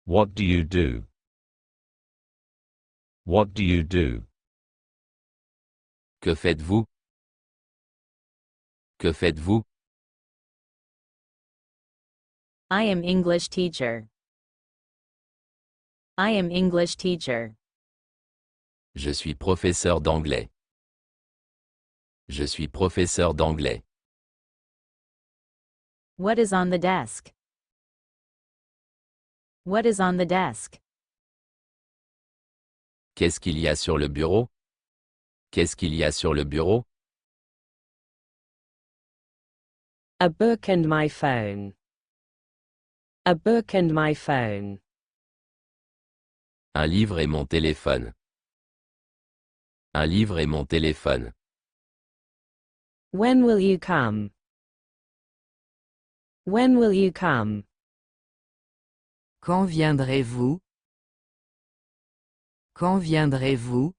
What do you do? What do you do? Que faites-vous? Que faites-vous? I am English teacher. I am English teacher. Je suis professeur d'anglais. Je suis professeur d'anglais. What is on the desk? What is on the desk? Qu'est-ce qu'il y a sur le bureau? Qu'est-ce qu'il y a sur le bureau? A book and my phone. A book and my phone. Un livre et mon téléphone. Un livre et mon téléphone. When will you come? When will you come? Quand viendrez-vous? Quand viendrez-vous?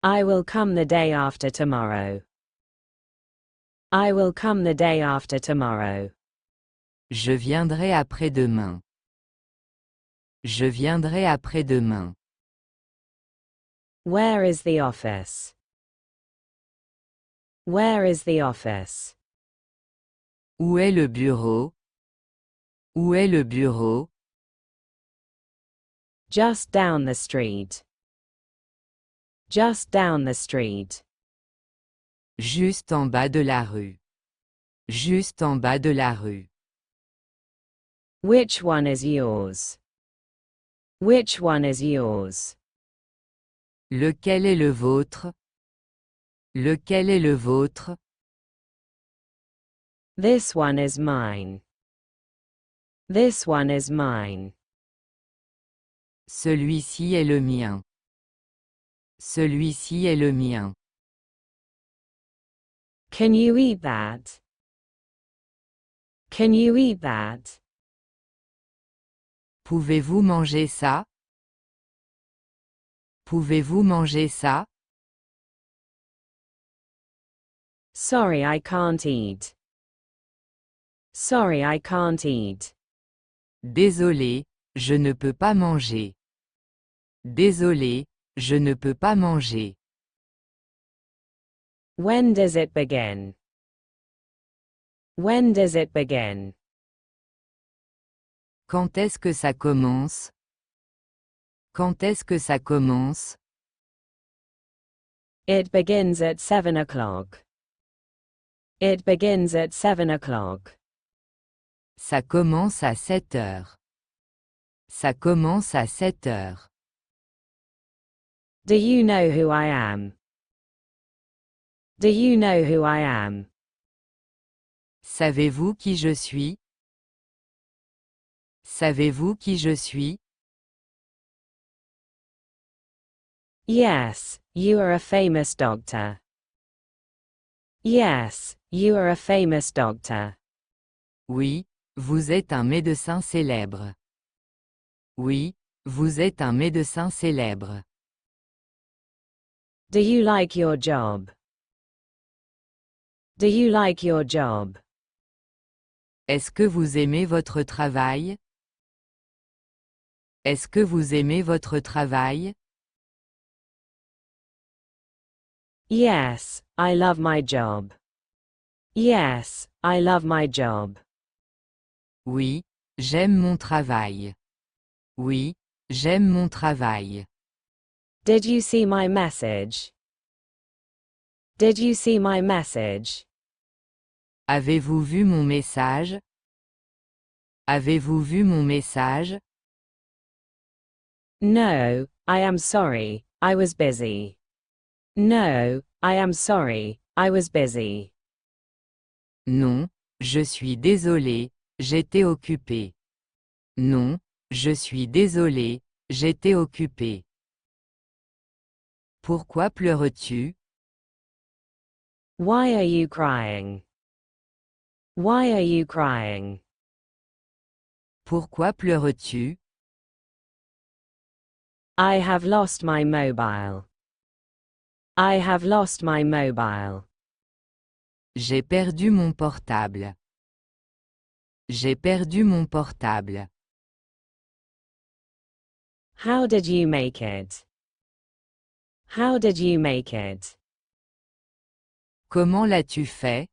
I will come the day after tomorrow. I will come the day after tomorrow. Je viendrai après-demain. Je viendrai après-demain. Where is the office? Where is the office? Où est le bureau? Où est le bureau? Just down the street. Just down the street. Juste en bas de la rue. Juste en bas de la rue. Which one is yours? Which one is yours? Lequel est le vôtre? Lequel est le vôtre? This one is mine. This one is mine. Celui-ci est le mien. Celui-ci est le mien. Can you eat that? Can you eat that? Pouvez-vous manger ça? Pouvez-vous manger ça? Sorry, I can't eat. Sorry, I can't eat. Désolé, je ne peux pas manger. Désolé, je ne peux pas manger. When does it begin? When does it begin? Quand est-ce que ça commence? Quand est-ce que ça commence? It begins at 7 o'clock. It begins at 7 o'clock. Ça commence à 7 heures. Ça commence à 7 heures. Do you know who I am? Do you know who I am? Savez-vous qui je suis? Savez-vous qui je suis? Yes, you are a famous doctor. Yes, you are a famous doctor. Oui, vous êtes un médecin célèbre. Oui, vous êtes un médecin célèbre. Do you like your job? Do you like your job? Est-ce que vous aimez votre travail? Est-ce que vous aimez votre travail? Yes, I love my job. Yes, I love my job. Oui, j'aime mon travail. Oui, j'aime mon travail. Did you see my message? Did you see my message? Avez-vous vu mon message? Avez-vous vu mon message? No, I am sorry, I was busy. No, I am sorry, I was busy. Non, je suis désolé, j'étais occupé. Non, je suis désolé, j'étais occupé. Pourquoi pleures-tu? Why are you crying? Why are you crying? Pourquoi pleures-tu? I have lost my mobile. I have lost my mobile. J'ai perdu mon portable. J'ai perdu mon portable. How did you make it? How did you make it? Comment l'as-tu fait?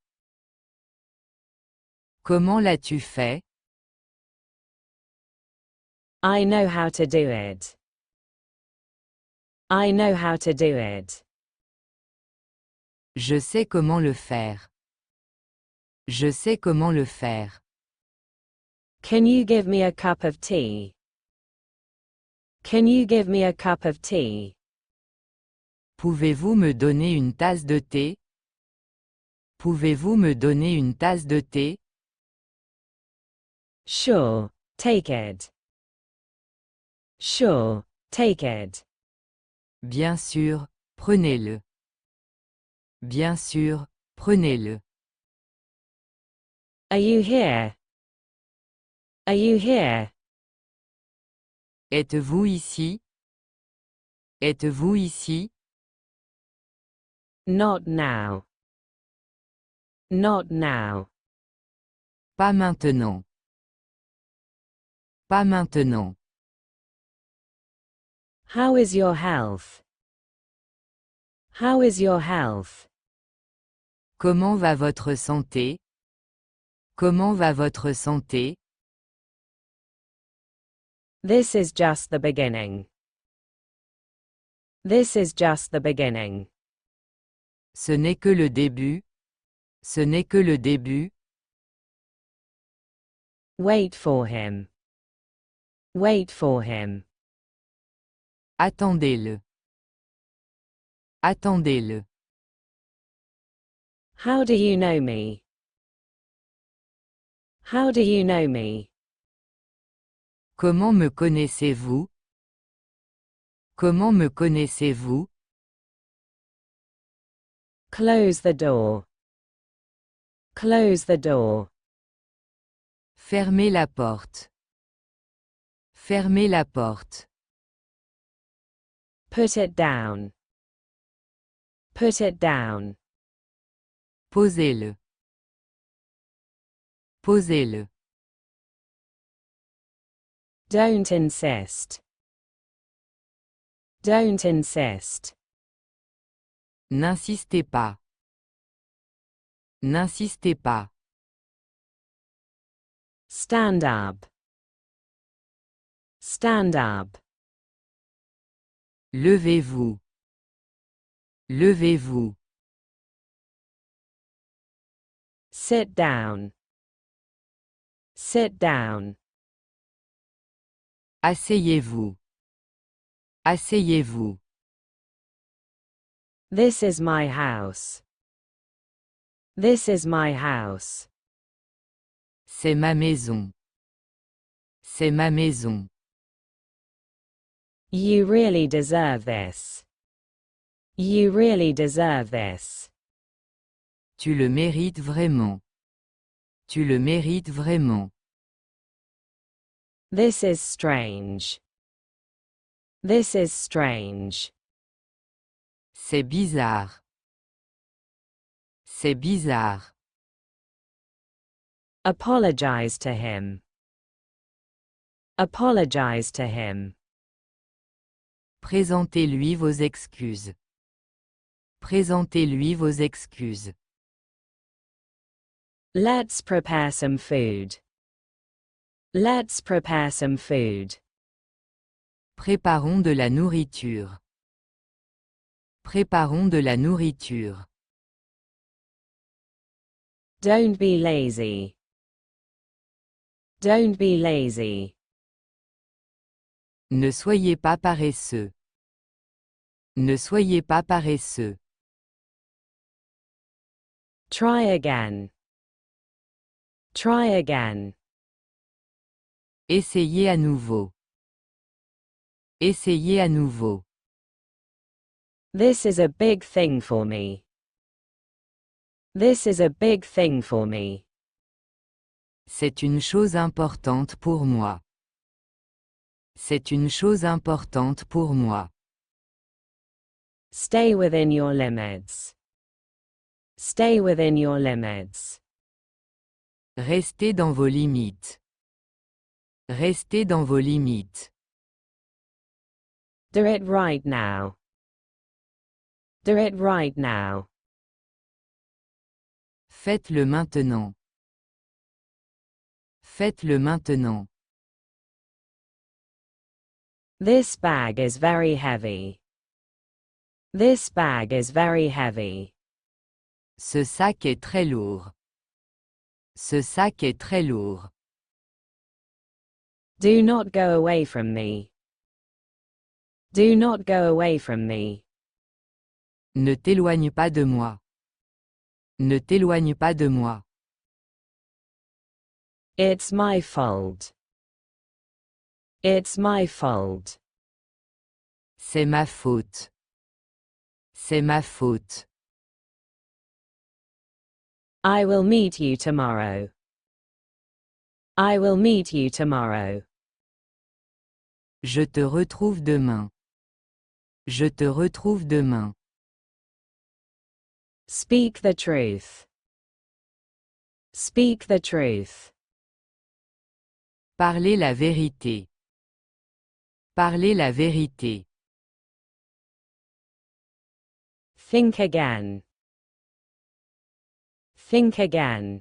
Comment l'as-tu fait? I know how to do it. I know how to do it. Je sais comment le faire. Je sais comment le faire. Can you give me a cup of tea? Can you give me a cup of tea? Pouvez-vous me donner une tasse de thé? Pouvez-vous me donner une tasse de thé? Sure, take it. Sure, take it. Bien sûr, prenez-le. Bien sûr, prenez-le. Are you here? Are you here? Êtes-vous ici? Êtes-vous ici? Not now. Not now. Pas maintenant. Pas maintenant. How is your health? How is your health? Comment va votre santé? Comment va votre santé? This is just the beginning. This is just the beginning. Ce n'est que le début. Ce n'est que le début. Wait for him. Wait for him. Attendez-le. Attendez-le. How do you know me? How do you know me? Comment me connaissez-vous? Comment me connaissez-vous? Close the door. Close the door. Fermez la porte. Fermez la porte. Put it down. Put it down. Posez-le. Posez-le. Don't insist. Don't insist. N'insistez pas. N'insistez pas. Stand up. Stand up. Levez-vous. Levez-vous. Sit down. Sit down. Asseyez-vous. Asseyez-vous. This is my house. This is my house. C'est ma maison. C'est ma maison. You really deserve this. You really deserve this. Tu le mérites vraiment. Tu le mérites vraiment. This is strange. This is strange. C'est bizarre. C'est bizarre. Apologize to him. Apologize to him. Présentez-lui vos excuses. Présentez-lui vos excuses. Let's prepare some food. Let's prepare some food. Préparons de la nourriture. Préparons de la nourriture. Don't be lazy. Don't be lazy. Ne soyez pas paresseux. Ne soyez pas paresseux. Try again. Try again. Essayez à nouveau. Essayez à nouveau. This is a big thing for me. This is a big thing for me. C'est une chose importante pour moi. C'est une chose importante pour moi. Stay within your limits. Stay within your limits. Restez dans vos limites. Restez dans vos limites. Do it right now. Do it right now. Faites-le maintenant. Faites-le maintenant. This bag is very heavy. This bag is very heavy. Ce sac est très lourd. Ce sac est très lourd. Do not go away from me. Do not go away from me. Ne t'éloigne pas de moi. Ne t'éloigne pas de moi. It's my fault. It's my fault. C'est ma faute. C'est ma faute. I will meet you tomorrow. I will meet you tomorrow. Je te retrouve demain. Je te retrouve demain. Speak the truth. Speak the truth. Parlez la vérité. Parlez la vérité. Think again. Think again.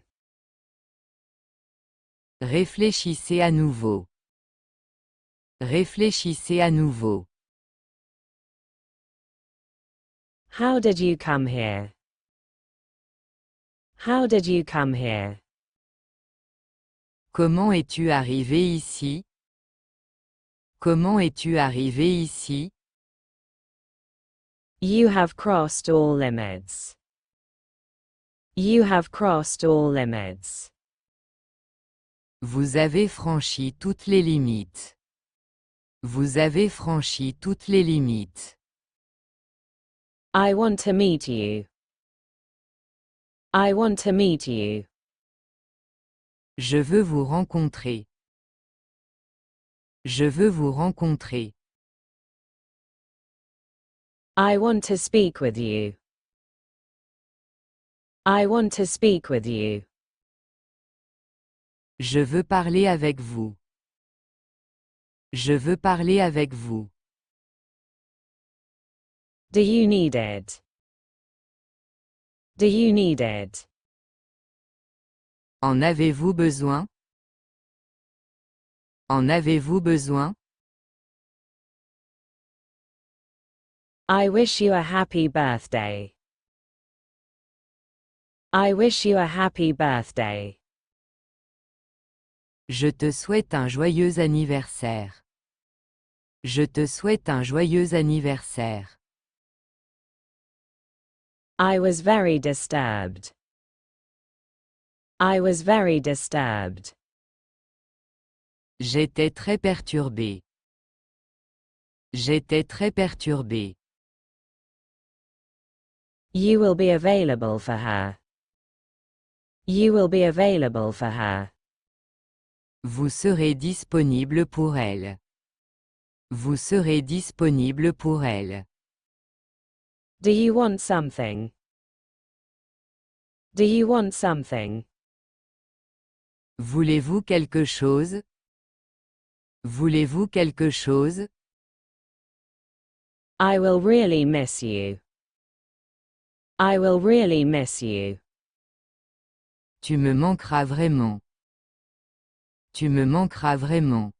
Réfléchissez à nouveau. Réfléchissez à nouveau. How did you come here? How did you come here? Comment es-tu arrivé ici? Comment es-tu arrivé ici? You have crossed all limits. You have crossed all limits. Vous avez franchi toutes les limites. Vous avez franchi toutes les limites. I want to meet you. I want to meet you. Je veux vous rencontrer. Je veux vous rencontrer. I want to speak with you. I want to speak with you. Je veux parler avec vous. Je veux parler avec vous. Do you need it? Do you need it? En avez-vous besoin? En avez-vous besoin? I wish you a happy birthday. I wish you a happy birthday. Je te souhaite un joyeux anniversaire. Je te souhaite un joyeux anniversaire. I was very disturbed. I was very disturbed. J'étais très perturbé. J'étais très perturbé. You will be available for her. You will be available for her. Vous serez disponible pour elle. Vous serez disponible pour elle. Do you want something? Do you want something? Voulez-vous quelque chose? Voulez-vous quelque chose? I will really miss you. I will really miss you. Tu me manqueras vraiment. Tu me manqueras vraiment.